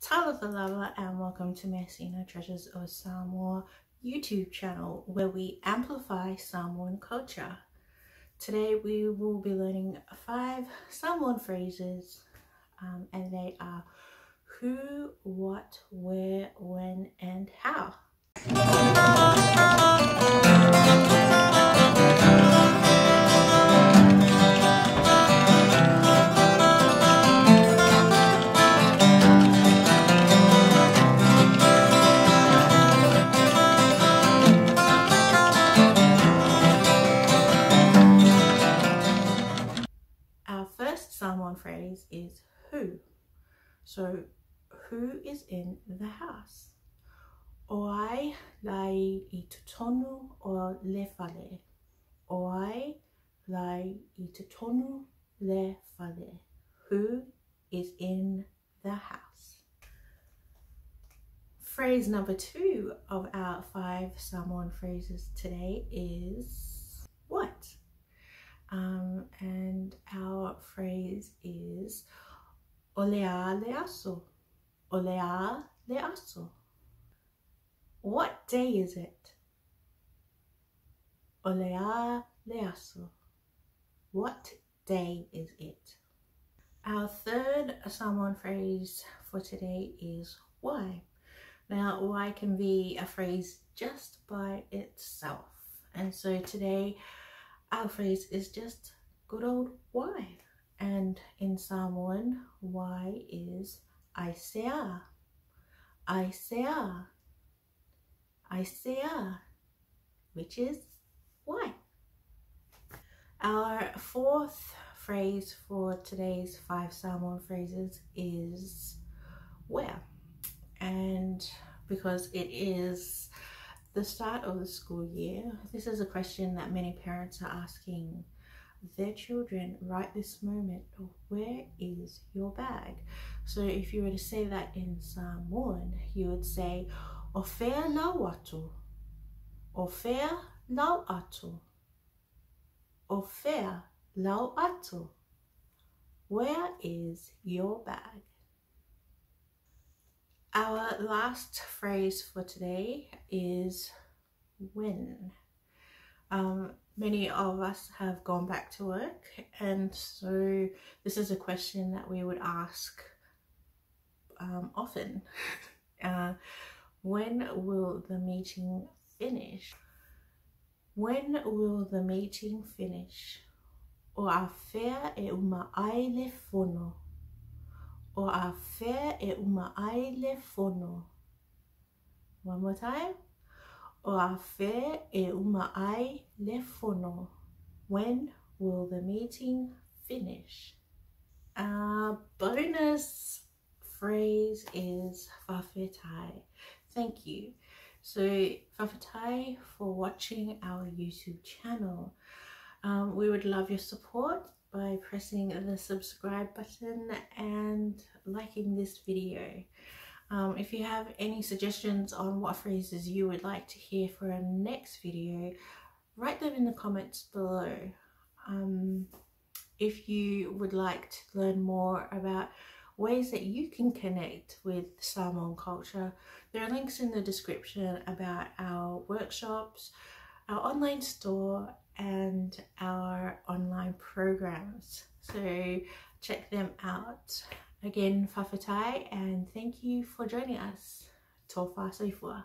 Talofa lava and welcome to Measina Treasures of Samoa YouTube channel where we amplify Samoan culture. Today we will be learning 5 Samoan phrases and they are who, what, where, when and how. Our first Samoan phrase is who. So who is in the house? Oai lai I te tonu o le whale. Oai lai I te tonu le whale. Who is in the house? Phrase number 2 of our 5 Samoan phrases today is what? And our phrase is olea le aso. Olea le aso. What day is it? Olea le aso. What day is it? Our third Samoan phrase for today is why. Now, why can be a phrase just by itself. And so today, our phrase is just good old why. And in Samoan, why is aisea. Aisea. Aisea, which is why. Our fourth phrase for today's 5 Samoan phrases is where. And because it is the start of the school year, this is a question that many parents are asking their children right this moment. Where is your bag? So if you were to say that in Samoan, you would say o whea lau atu. O whea lau atu. O whea lau atu. Where is your bag? Our last phrase for today is when. Many of us have gone back to work, and so this is a question that we would ask often. When will the meeting finish? When will the meeting finish? O a whea e uma ai le whono. O a whea e uma ai le whono. One more time. O a whea e uma ai le whono. When will the meeting finish? Our bonus phrase is whawhetai. Thank you. So whawhetai for watching our YouTube channel. We would love your support by pressing the subscribe button and liking this video. If you have any suggestions on what phrases you would like to hear for our next video, write them in the comments below. If you would like to learn more about ways that you can connect with Samoan culture, there are links in the description about our workshops, our online store and our online programs. So check them out. Again, whawhetai, and thank you for joining us. Tō whāsoifua.